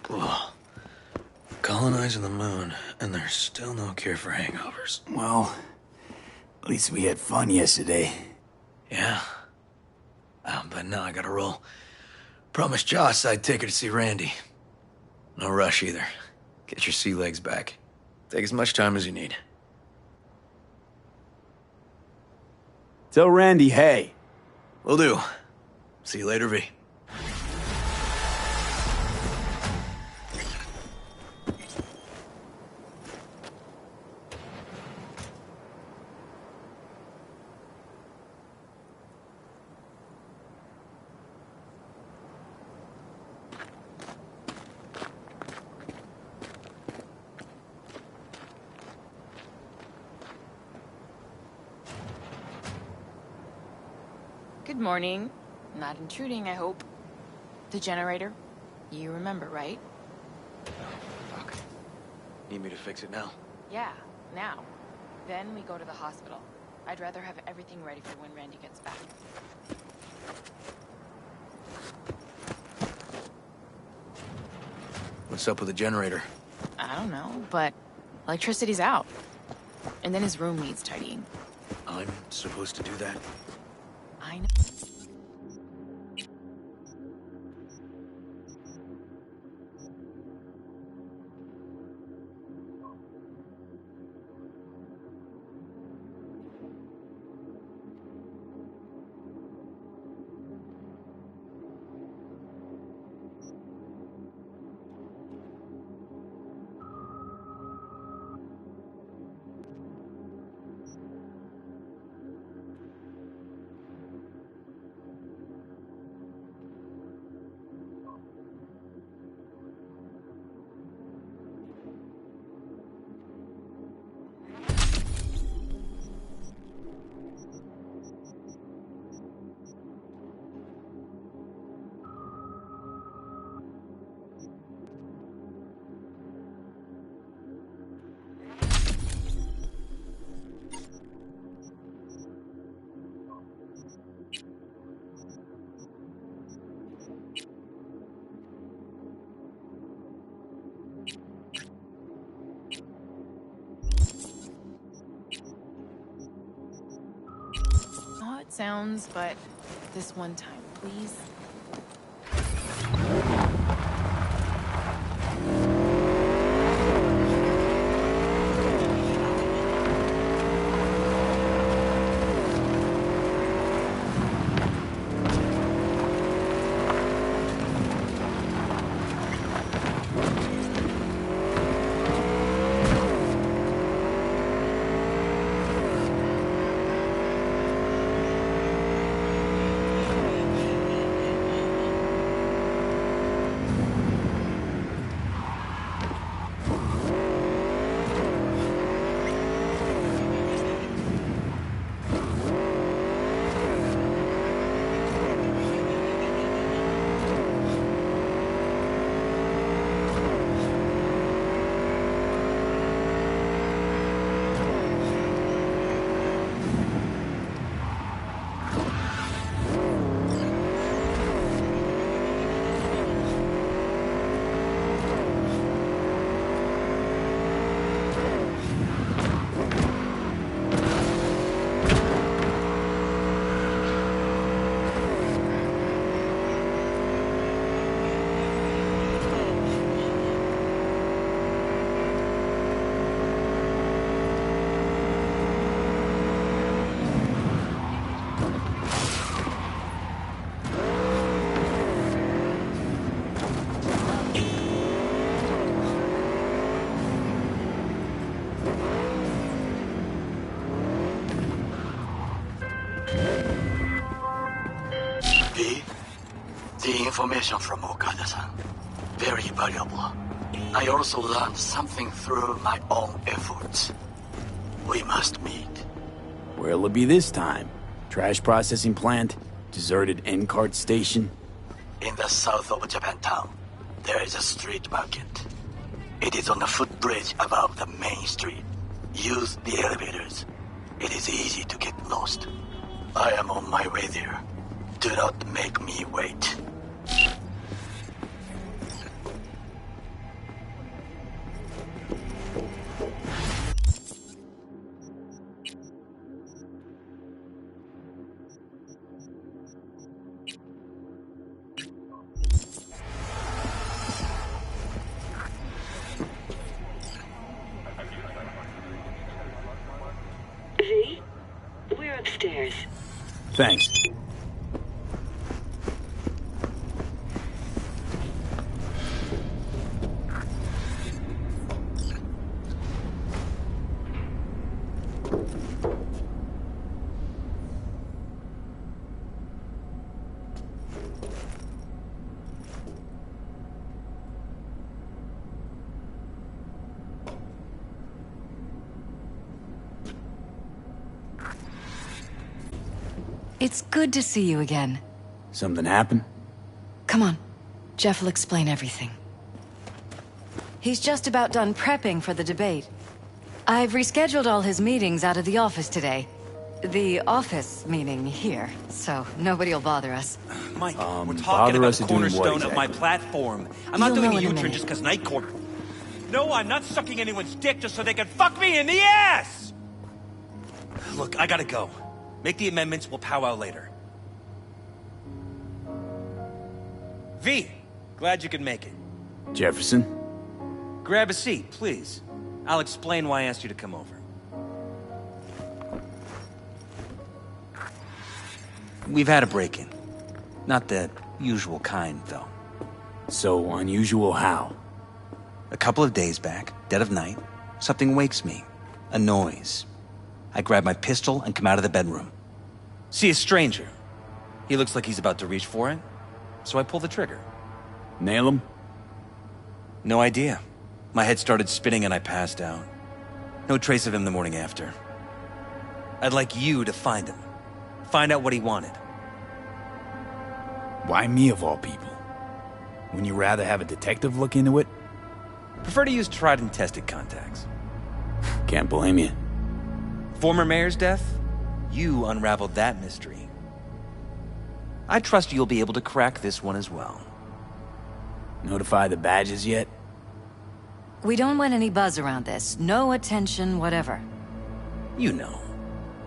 Whoa. Colonizing the moon, and there's still no cure for hangovers. Well, at least we had fun yesterday. Yeah. But now I gotta roll. Promised Joss I'd take her to see Randy. No rush either. Get your sea legs back. Take as much time as you need. Tell Randy, hey. Will do. See you later, V. Good morning. Not intruding, I hope. The generator? You remember, right? Oh, fuck. Need me to fix it now? Yeah, now. Then we go to the hospital. I'd rather have everything ready for when Randy gets back. What's up with the generator? I don't know, but electricity's out. And then his room needs tidying. I'm supposed to do that? I know. How it sounds, but this one time, please. The information from Okada-san, very valuable. I also learned something through my own efforts. We must meet. Where'll it be this time? Trash processing plant? Deserted N-cart station? In the south of Japantown, there is a street market. It is on the footbridge above the main street. Use the elevators. It is easy to get lost. I am on my way there. Do not make me wait. V, we're upstairs. Thanks. It's good to see you again. Something happened? Come on. Jeff will explain everything. He's just about done prepping for the debate. I've rescheduled all his meetings out of the office today. The office meaning here, so nobody'll bother us. Mike, we're bother talking about us the to doing what cornerstone of my exactly? platform. I'm not You'll doing know a in a U-turn minute. just because Night Court... No, I'm not sucking anyone's dick just so they can fuck me in the ass! Look, I gotta go. Make the amendments, we'll powwow later. V, glad you could make it. Jefferson? Grab a seat, please. I'll explain why I asked you to come over. We've had a break-in. Not the usual kind, though. So unusual how? A couple of days back, dead of night, something wakes me. A noise. I grab my pistol and come out of the bedroom. See a stranger. He looks like he's about to reach for it, so I pull the trigger. Nail him? No idea. My head started spinning and I passed out. No trace of him the morning after. I'd like you to find him. Find out what he wanted. Why me of all people? Wouldn't you rather have a detective look into it? Prefer to use tried and tested contacts. Can't blame you. Former mayor's death? You unraveled that mystery. I trust you'll be able to crack this one as well. Notify the badges yet? We don't want any buzz around this. No attention, whatever. You know,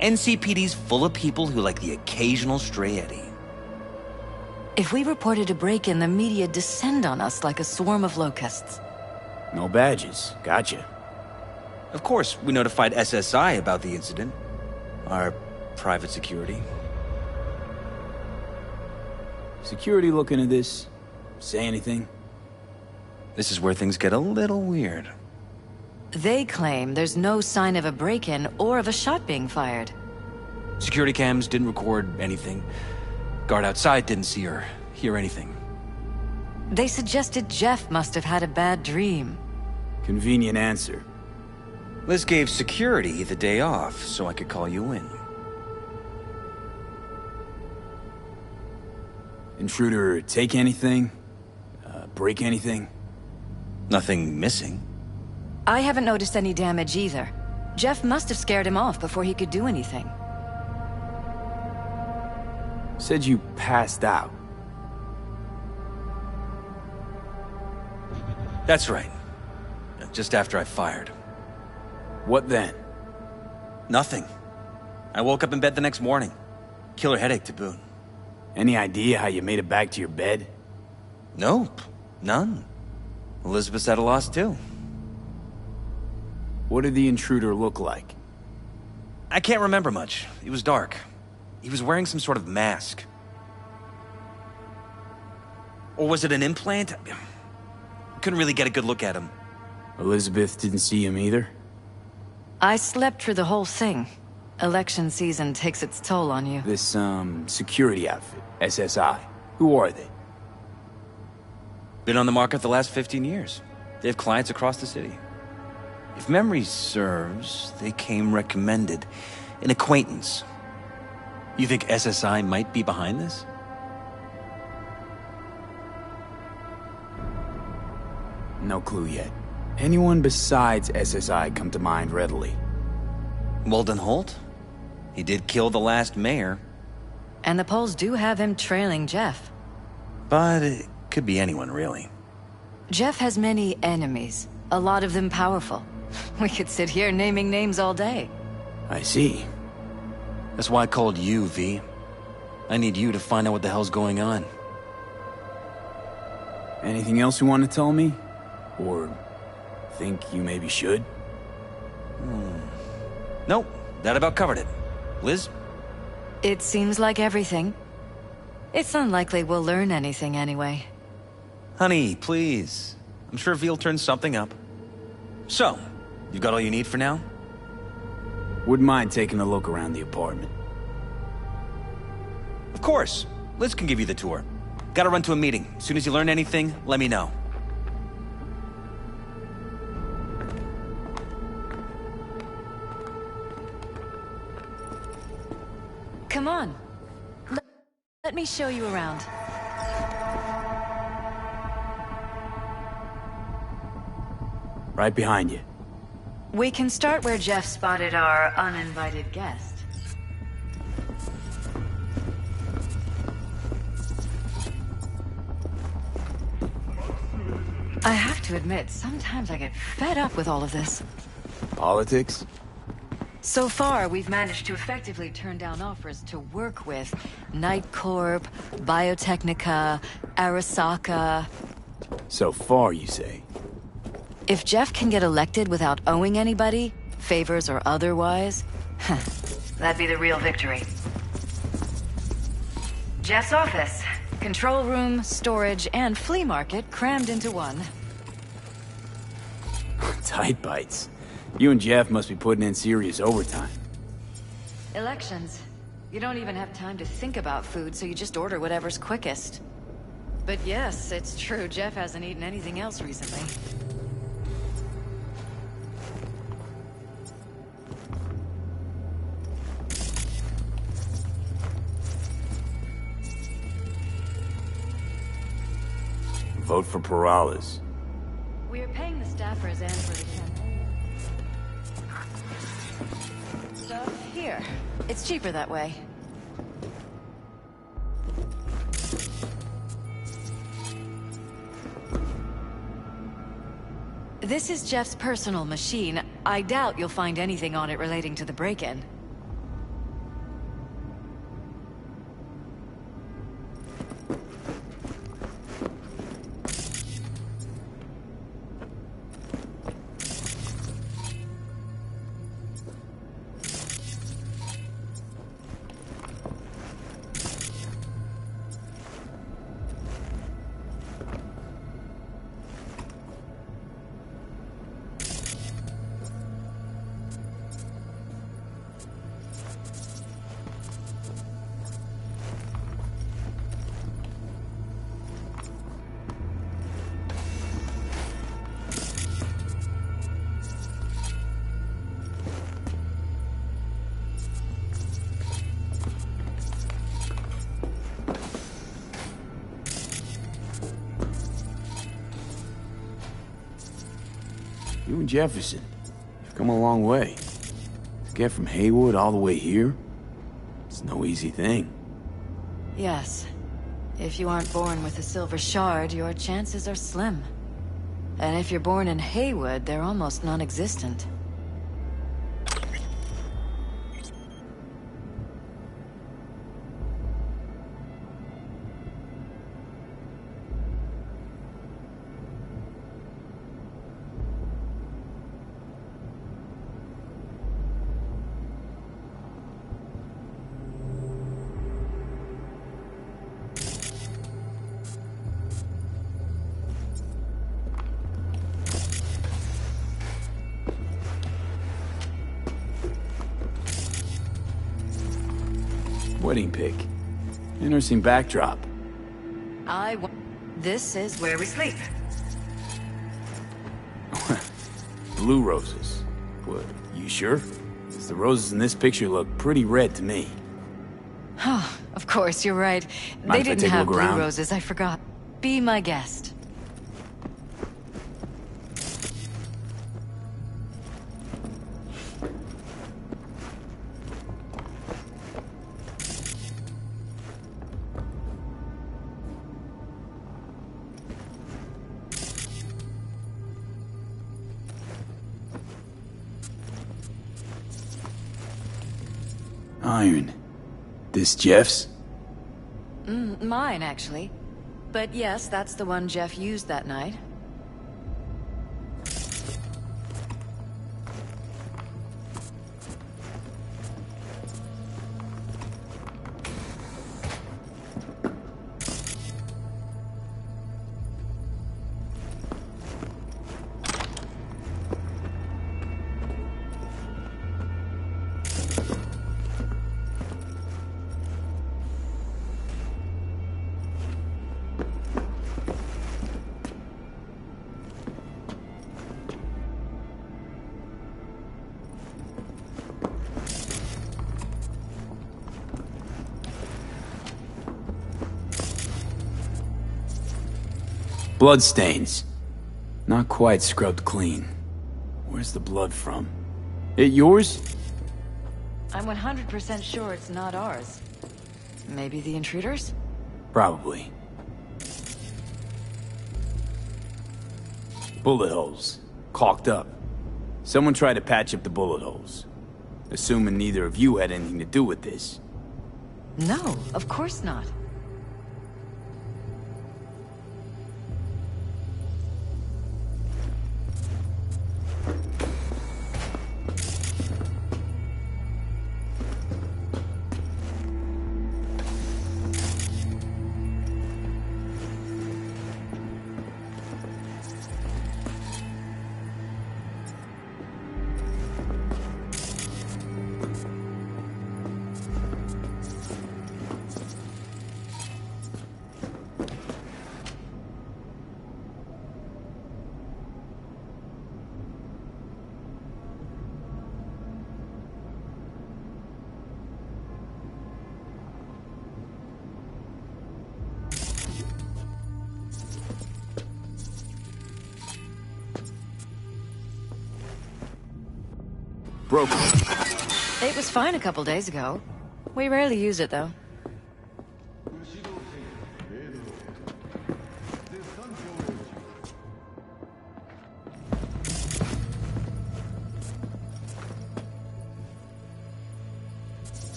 NCPD's full of people who like the occasional stray eddy. If we reported a break-in, the media descend on us like a swarm of locusts. No badges. Gotcha. Of course, we notified SSI about the incident. Our private security. Security looking at this? Say anything? This is where things get a little weird. They claim there's no sign of a break-in or of a shot being fired. Security cams didn't record anything. Guard outside didn't see or hear anything. They suggested Jeff must have had a bad dream. Convenient answer. Liz gave security the day off so I could call you in. Intruder take anything? Break anything? Nothing missing. I haven't noticed any damage either. Jeff must have scared him off before he could do anything. Said you passed out. That's right. Just after I fired. What then? Nothing. I woke up in bed the next morning. Killer headache to boot. Any idea how you made it back to your bed? Nope. None. Elizabeth's at a loss too. What did the intruder look like? I can't remember much. It was dark. He was wearing some sort of mask. Or was it an implant? Couldn't really get a good look at him. Elizabeth didn't see him either? I slept through the whole thing. Election season takes its toll on you. This, security outfit, SSI. Who are they? Been on the market the last 15 years. They have clients across the city. If memory serves, they came recommended. An acquaintance. You think SSI might be behind this? No clue yet. Anyone besides SSI come to mind readily? Walden Holt? He did kill the last mayor. And the polls do have him trailing Jeff. But it could be anyone, really. Jeff has many enemies, a lot of them powerful. We could sit here naming names all day. I see. That's why I called you, V. I need you to find out what the hell's going on. Anything else you want to tell me? Or think you maybe should? Nope, that about covered it. Liz? It seems like everything. It's unlikely we'll learn anything anyway. Honey, please. I'm sure V'll turn something up. So, you got all you need for now? Wouldn't mind taking a look around the apartment. Of course. Liz can give you the tour. Gotta run to a meeting. As soon as you learn anything, let me know. Come on. Let me show you around. Right behind you. We can start where Jeff spotted our uninvited guest. I have to admit, sometimes I get fed up with all of this. Politics? So far, we've managed to effectively turn down offers to work with Night Corp, Biotechnica, Arasaka. So far, you say? If Jeff can get elected without owing anybody, favors or otherwise, that'd be the real victory. Jeff's office. Control room, storage, and flea market crammed into one. Tight bites. You and Jeff must be putting in serious overtime. Elections. You don't even have time to think about food, so you just order whatever's quickest. But yes, it's true, Jeff hasn't eaten anything else recently. Vote for Perales. We're paying the staffers and for the campaign. Stuff here. It's cheaper that way. This is Jeff's personal machine. I doubt you'll find anything on it relating to the break-in. You and Jefferson, you've come a long way. To get from Haywood all the way here, it's no easy thing. Yes. If you aren't born with a silver shard, your chances are slim. And if you're born in Haywood, they're almost non-existent. Wedding pic. Interesting backdrop. This is where we sleep. Blue roses. What, you sure? 'Cause the roses in this picture look pretty red to me. Of course, you're right. Mind They if I didn't take a have look blue around? roses, I forgot. Be my guest. Iron. This Jeff's? Mine, actually. But yes, that's the one Jeff used that night. Bloodstains. Not quite scrubbed clean. Where's the blood from? It yours? I'm 100% sure it's not ours. Maybe the intruders? Probably. Bullet holes. Caulked up. Someone tried to patch up the bullet holes. Assuming neither of you had anything to do with this. No, of course not. Broken. It was fine a couple days ago. We rarely use it, though.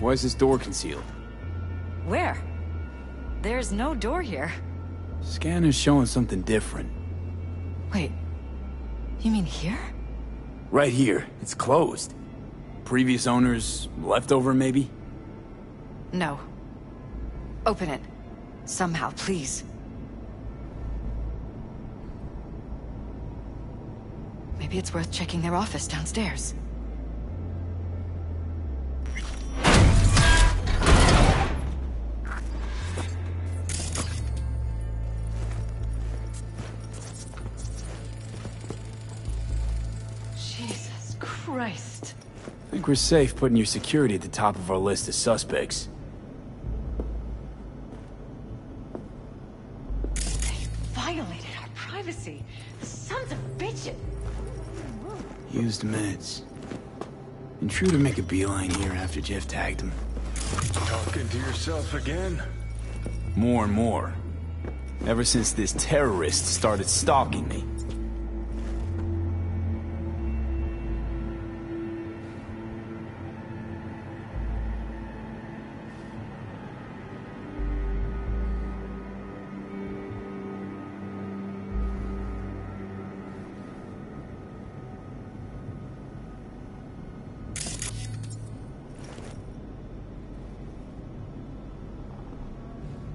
Why is this door concealed? Where? There's no door here. Scanner's showing something different. Wait, you mean here? Right here. It's closed. Previous owners left over, maybe? No. Open it. Somehow, please. Maybe it's worth checking their office downstairs. Jesus Christ. I think we're safe putting your security at the top of our list of suspects. They violated our privacy. Sons of bitches. Used meds. Intruder make a beeline here after Jeff tagged him. Talking to yourself again? More and more. Ever since this terrorist started stalking me.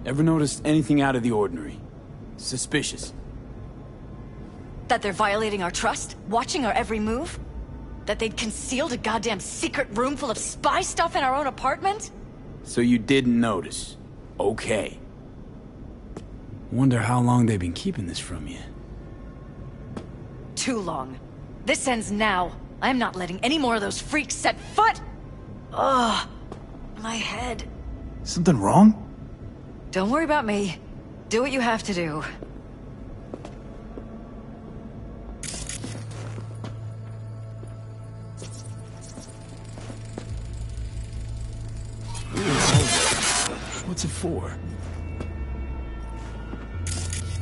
Ever noticed anything out of the ordinary? Suspicious? That they're violating our trust? Watching our every move? That they'd concealed a goddamn secret room full of spy stuff in our own apartment? So you didn't notice. Okay. Wonder how long they've been keeping this from you. Too long. This ends now. I'm not letting any more of those freaks set foot! Ugh. My head. Something wrong? Don't worry about me. Do what you have to do. What's it for?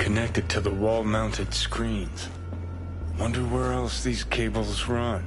connected to the wall-mounted screens. Wonder where else these cables run.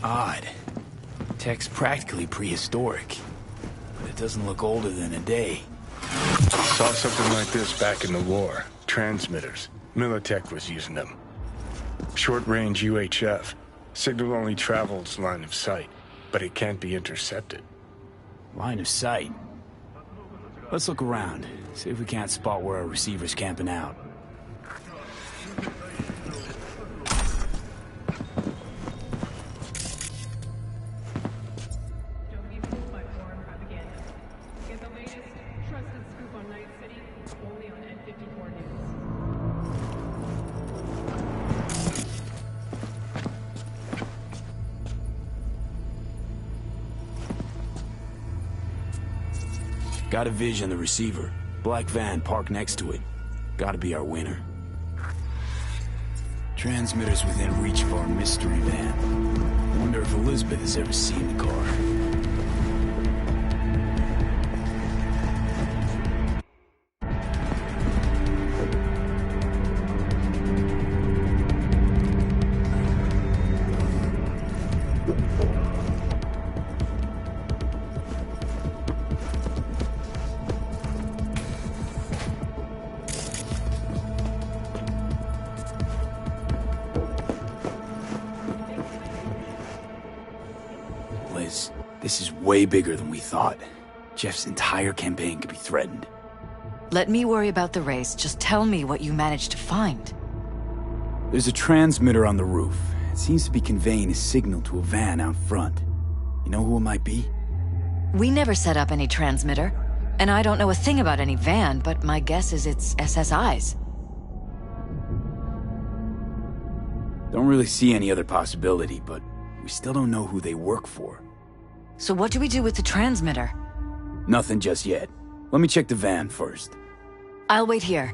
Odd. Tech's practically prehistoric, but it doesn't look older than a day. Saw something like this back in the war. Transmitters. Militech was using them. Short-range UHF. Signal only travels line of sight, but it can't be intercepted. Line of sight. Let's look around, see if we can't spot where our receiver's camping out. Got a vision, the receiver. Black van parked next to it. Gotta be our winner. Transmitters within reach of our mystery van. Wonder if Elizabeth has ever seen the car. This is way bigger than we thought. Jeff's entire campaign could be threatened. Let me worry about the race. Just tell me what you managed to find. There's a transmitter on the roof. It seems to be conveying a signal to a van out front. You know who it might be? We never set up any transmitter. And I don't know a thing about any van, but my guess is it's SSI's. Don't really see any other possibility, but we still don't know who they work for. So what do we do with the transmitter? Nothing just yet. Let me check the van first. I'll wait here.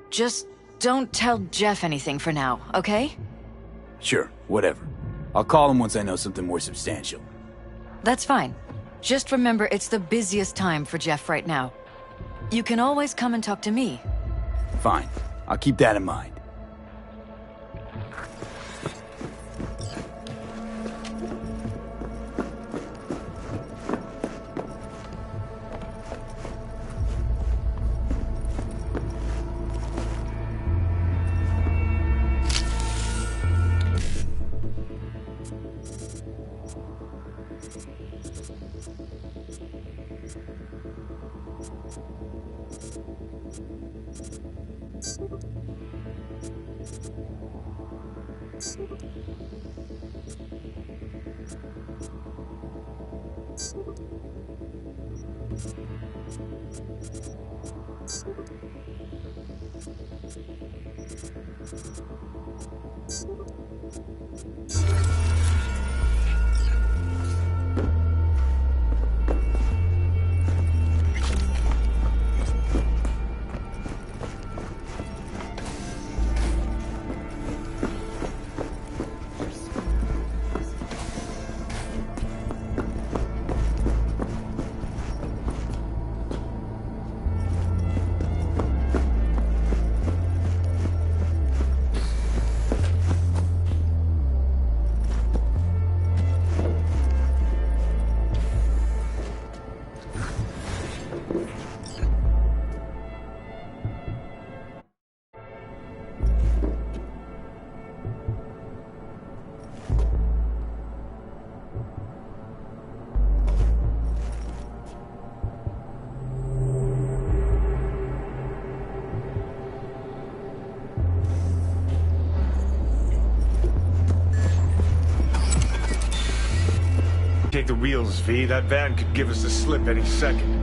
Just don't tell Jeff anything for now, okay? Sure, whatever. I'll call him once I know something more substantial. That's fine. Just remember it's the busiest time for Jeff right now. You can always come and talk to me. Fine. I'll keep that in mind. the wheels, V. That van could give us the slip any second.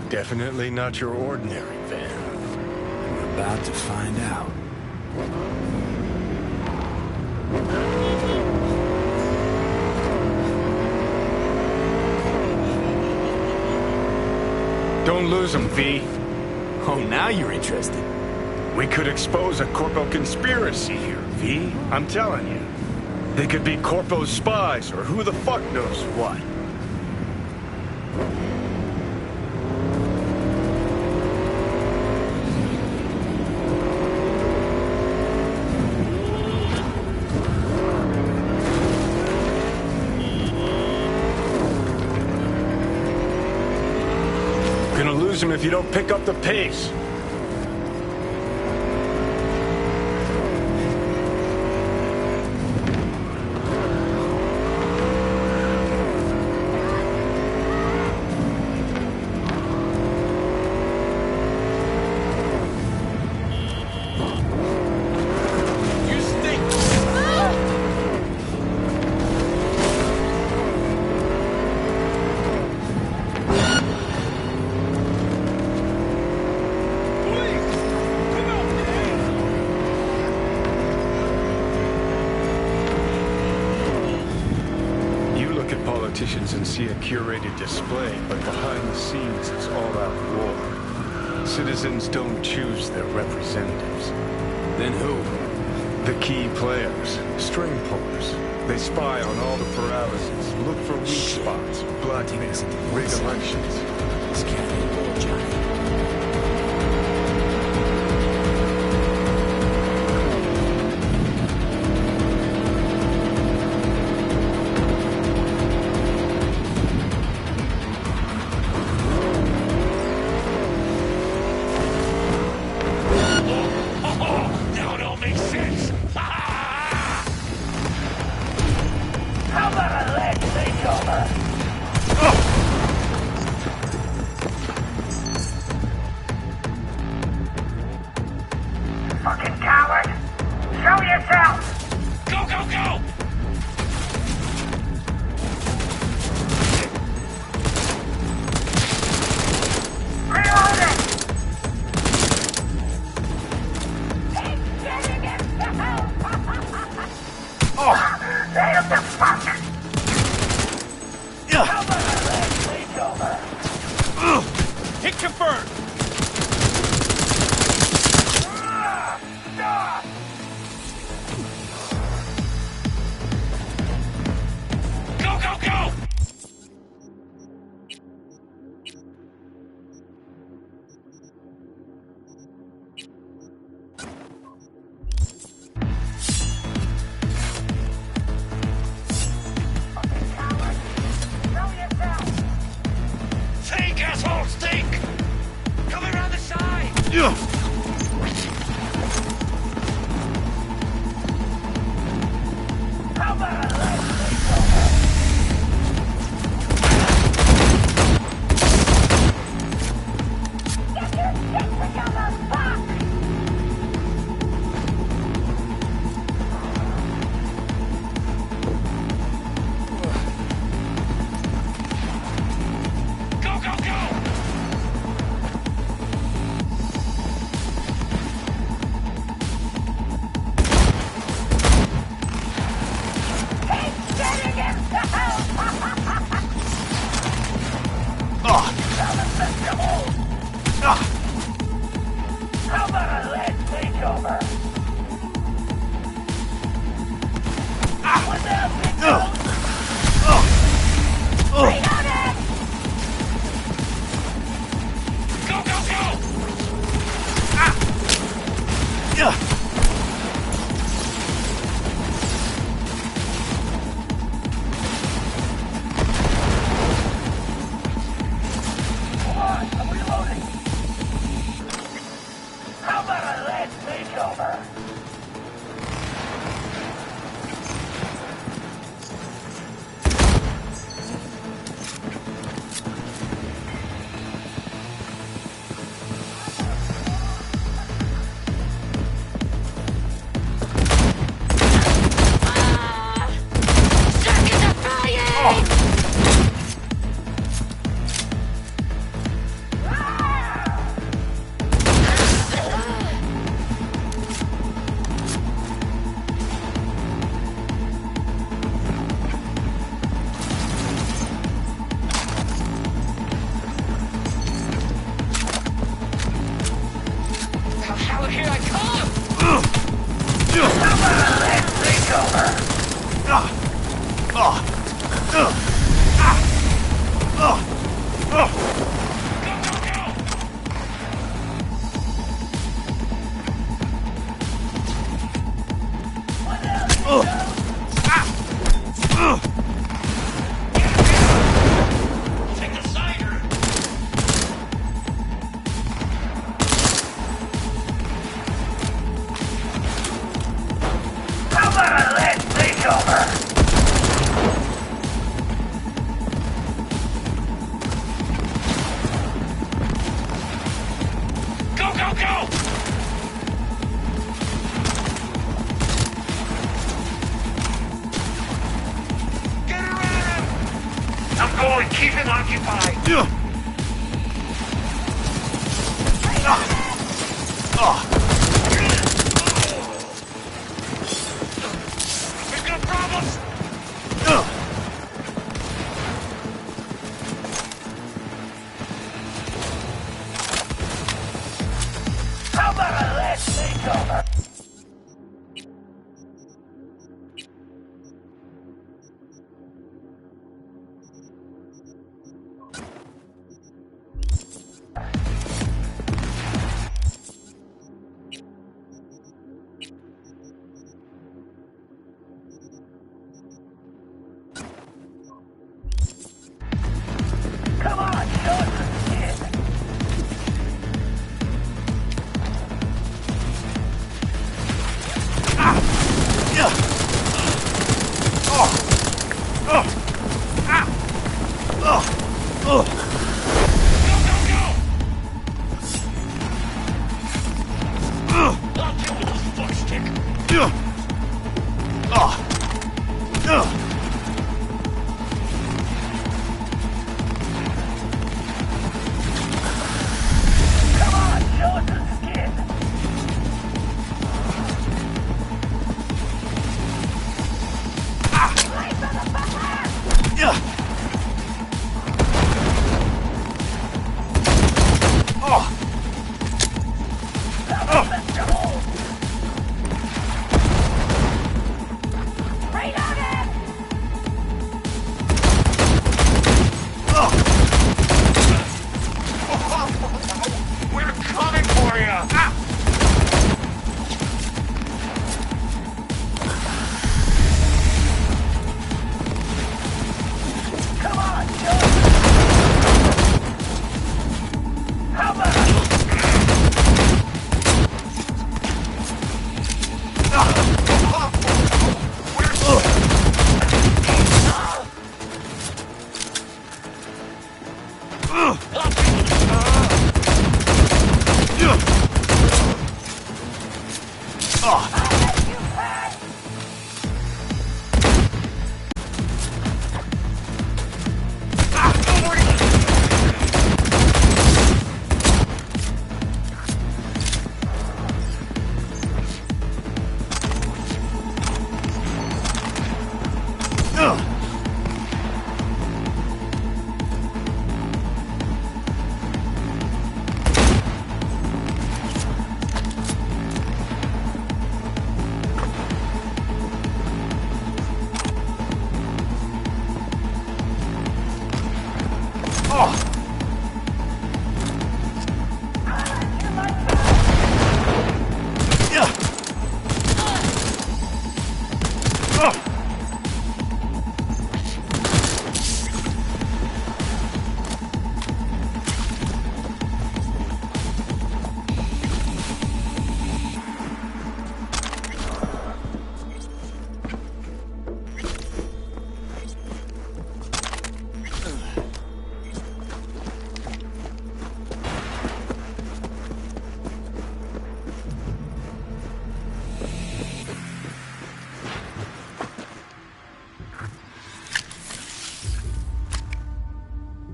Definitely not your ordinary van. We're about to find out. Don't lose them, V. Oh, now you're interested. We could expose a Corpo conspiracy here, V. I'm telling you. They could be Corpo's spies, or who the fuck knows what. Gonna lose him if you don't pick up the pace. And see a curated display, but behind the scenes it's all-out war. Citizens don't choose their representatives. Then who? The key players, string pullers. They spy on all the paralyses, look for weak spots, blackmail, rig elections. This can't be bull, Johnny. Keep him occupied. We've got problems. How about a last takeover?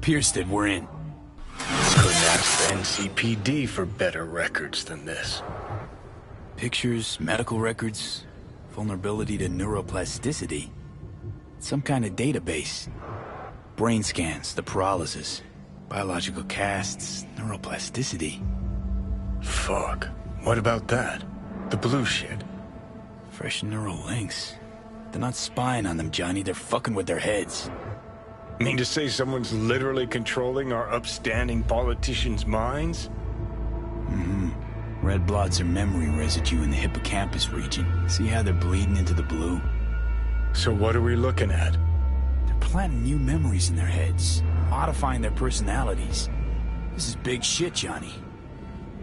Piersted, we're in. Couldn't ask the NCPD for better records than this. Pictures, medical records, vulnerability to neuroplasticity. Some kind of database. Brain scans, the paralysis, biological casts, neuroplasticity. Fuck. What about that? The blue shit. Fresh neural links. They're not spying on them, Johnny. They're fucking with their heads. Mean to say someone's literally controlling our upstanding politicians' minds? Mm-hmm. Red blots are memory residue in the hippocampus region. See how they're bleeding into the blue? So what are we looking at? They're planting new memories in their heads, modifying their personalities. This is big shit, Johnny.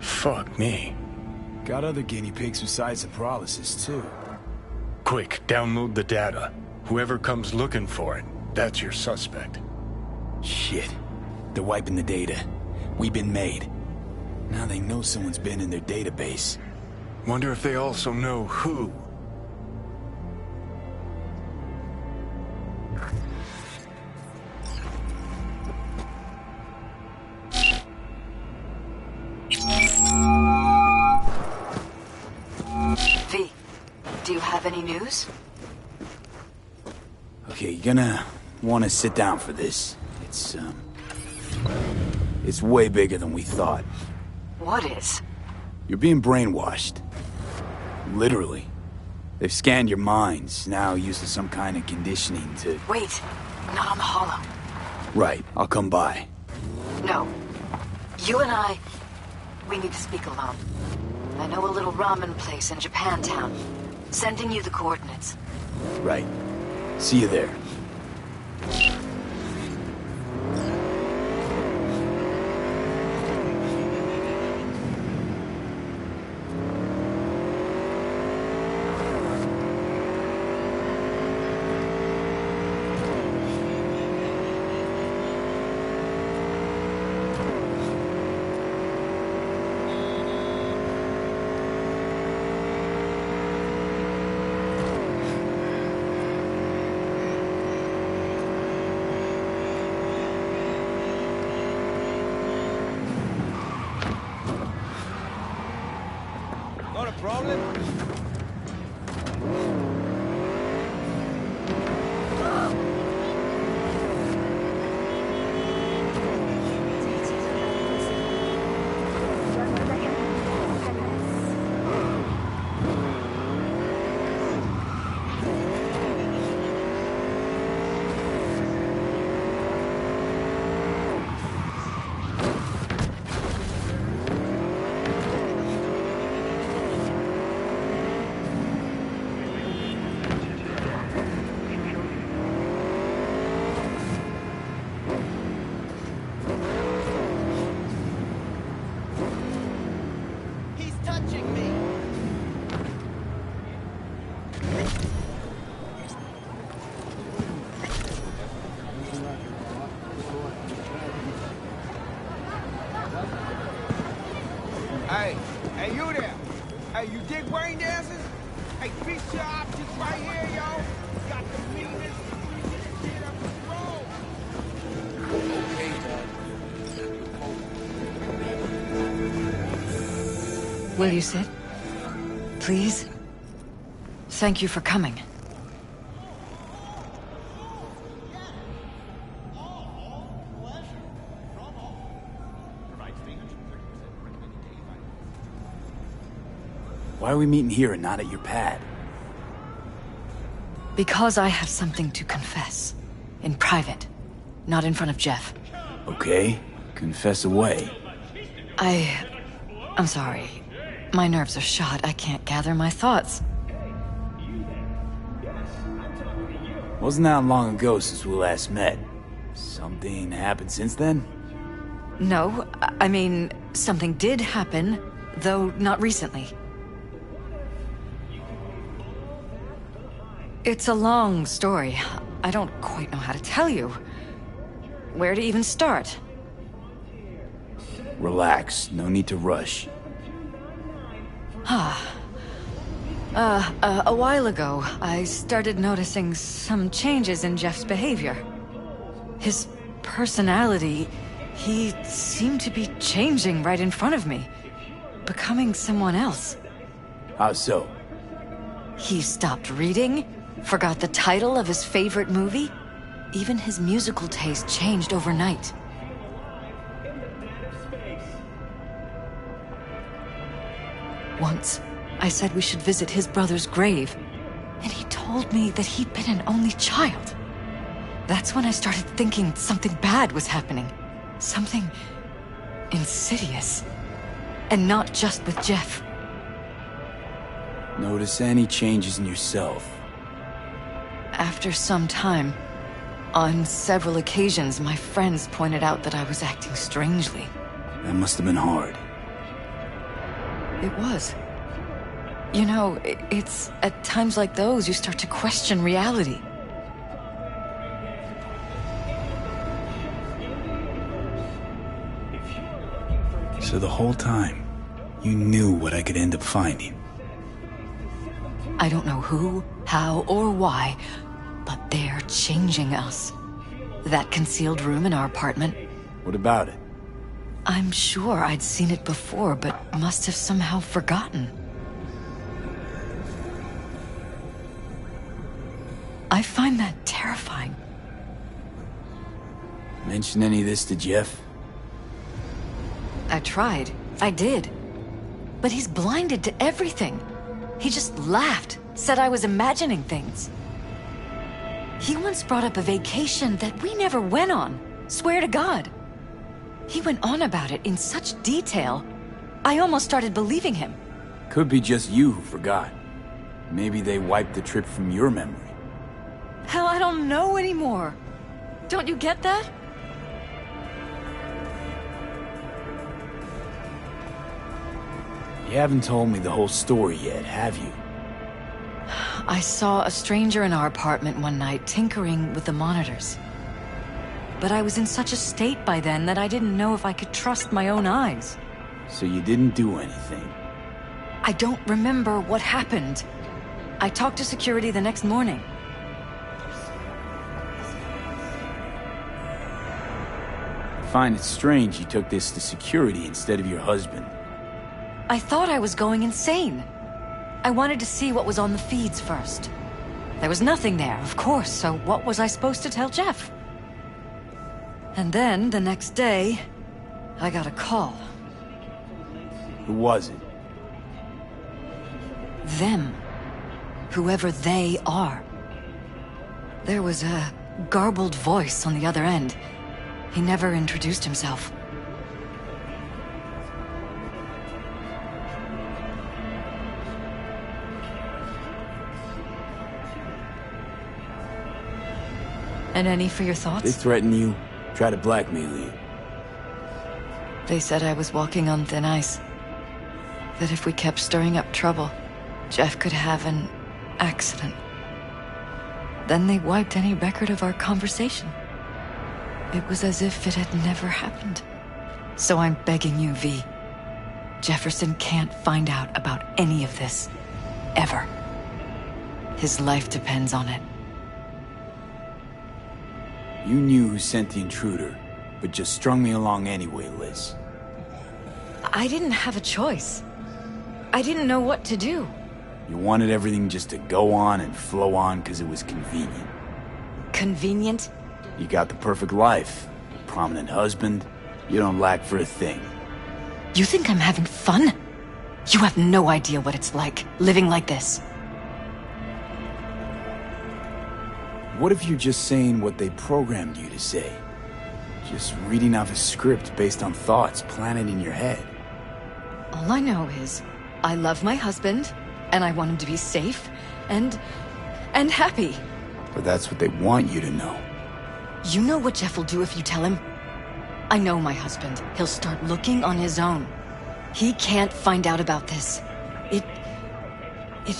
Fuck me. Got other guinea pigs besides the paralysis, too. Quick, download the data. Whoever comes looking for it, that's your suspect. Shit. They're wiping the data. We've been made. Now they know someone's been in their database. Wonder if they also know who. V, do you have any news? Okay, you're gonna want to sit down for this. It's way bigger than we thought. What is? You're being brainwashed. Literally. They've scanned your minds, now using some kind of conditioning to... Wait, not on the hollow. Right, I'll come by. No. You and I, we need to speak alone. I know a little ramen place in Japantown. Sending you the coordinates. Right. See you there. Hey, you there? Hey, you dig brain dancers? Hey, piece your options right here, yo. Got the meanest shit up the road. Okay, Will you sit? Please? Thank you for coming. Why are we meeting here and not at your pad? Because I have something to confess. In private. Not in front of Jeff. Okay, confess away. I'm sorry. My nerves are shot. I can't gather my thoughts. Wasn't that long ago since we last met? Something happened since then? No, I mean, something did happen, though not recently. It's a long story. I don't quite know how to tell you. Where to even start? Relax, no need to rush. A while ago, I started noticing some changes in Jeff's behavior. His personality, he seemed to be changing right in front of me. Becoming someone else. How so? He stopped reading, forgot the title of his favorite movie. Even his musical taste changed overnight. Once, I said we should visit his brother's grave, and he told me that he'd been an only child. That's when I started thinking something bad was happening. Something insidious. And not just with Jeff. Notice any changes in yourself? After some time, on several occasions, my friends pointed out that I was acting strangely. That must have been hard. It was. You know, it's at times like those you start to question reality. So the whole time, you knew what I could end up finding. I don't know who, how, or why, but they're changing us. That concealed room in our apartment. What about it? I'm sure I'd seen it before, but must have somehow forgotten. I find that terrifying. Mention any of this to Jeff? I tried. I did. But he's blinded to everything. He just laughed, said I was imagining things. He once brought up a vacation that we never went on. Swear to God. He went on about it in such detail, I almost started believing him. Could be just you who forgot. Maybe they wiped the trip from your memory. Hell, I don't know anymore. Don't you get that? You haven't told me the whole story yet, have you? I saw a stranger in our apartment one night tinkering with the monitors. But I was in such a state by then that I didn't know if I could trust my own eyes. So you didn't do anything? I don't remember what happened. I talked to security the next morning. I find it strange you took this to security instead of your husband. I thought I was going insane. I wanted to see what was on the feeds first. There was nothing there, of course, so what was I supposed to tell Jeff? And then, the next day, I got a call. Who was it? Them. Whoever they are. There was a garbled voice on the other end. He never introduced himself. And any for your thoughts? They threaten you, try to blackmail you. They said I was walking on thin ice. That if we kept stirring up trouble, Jeff could have an accident. Then they wiped any record of our conversation. It was as if it had never happened. So I'm begging you, V. Jefferson can't find out about any of this. Ever. His life depends on it. You knew who sent the intruder, but just strung me along anyway, Liz. I didn't have a choice. I didn't know what to do. You wanted everything just to go on and flow on because it was convenient. Convenient? You got the perfect life. Prominent husband. You don't lack for a thing. You think I'm having fun? You have no idea what it's like, living like this. What if you're just saying what they programmed you to say? Just reading off a script based on thoughts planted in your head. All I know is, I love my husband, and I want him to be safe, and happy. But that's what they want you to know. You know what Jeff will do if you tell him? I know my husband. He'll start looking on his own. He can't find out about this. It'd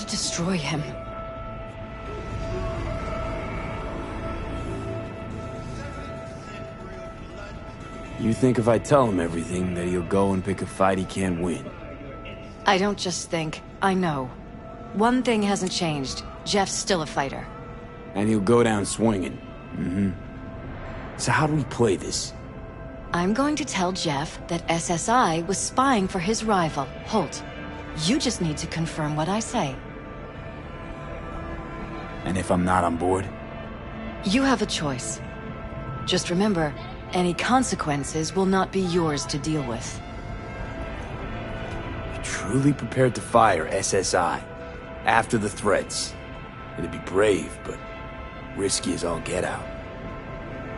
destroy him. You think if I tell him everything, that he'll go and pick a fight he can't win? I don't just think. I know. One thing hasn't changed. Jeff's still a fighter. And he'll go down swinging. Mm-hmm. So how do we play this? I'm going to tell Jeff that SSI was spying for his rival, Holt. You just need to confirm what I say. And if I'm not on board? You have a choice. Just remember, any consequences will not be yours to deal with. You're truly prepared to fire SSI after the threats. It'd be brave, but risky as all get out.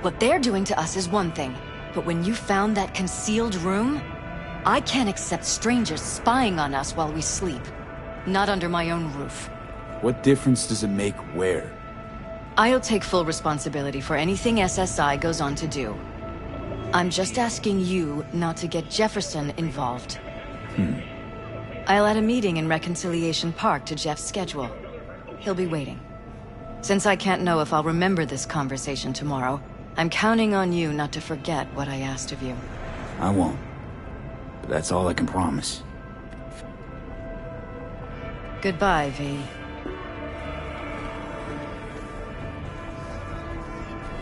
What they're doing to us is one thing, but when you found that concealed room, I can't accept strangers spying on us while we sleep. Not under my own roof. What difference does it make where? I'll take full responsibility for anything SSI goes on to do. I'm just asking you not to get Jefferson involved. I'll add a meeting in Reconciliation Park to Jeff's schedule. He'll be waiting. Since I can't know if I'll remember this conversation tomorrow, I'm counting on you not to forget what I asked of you. I won't. But that's all I can promise. Goodbye, V.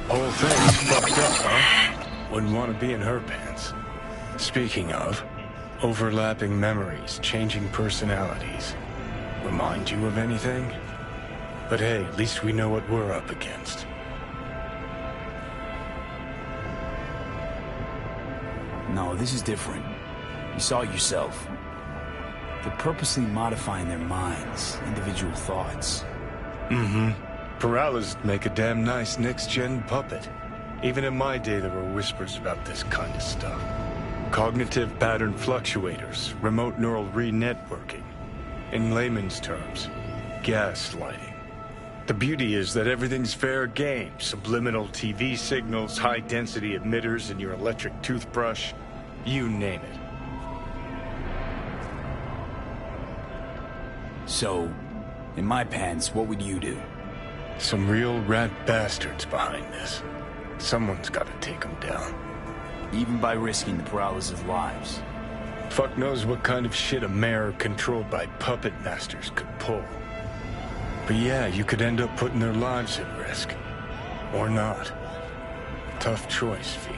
Whole thing's fucked up, huh? Wouldn't want to be in her pants. Speaking of, overlapping memories, changing personalities. Remind you of anything? But hey, at least we know what we're up against. No, this is different. You saw it yourself. They're purposely modifying their minds, individual thoughts. Peralez'd make a damn nice next-gen puppet. Even in my day, there were whispers about this kind of stuff. Cognitive pattern fluctuators, remote neural re-networking. In layman's terms, gaslighting. The beauty is that everything's fair game. Subliminal TV signals, high-density emitters in your electric toothbrush. You name it. So, in my pants, what would you do? Some real rat bastards behind this. Someone's gotta take them down. Even by risking the Peralez's lives. Fuck knows what kind of shit a mayor controlled by puppet masters could pull. But yeah, you could end up putting their lives at risk. Or not. Tough choice, V.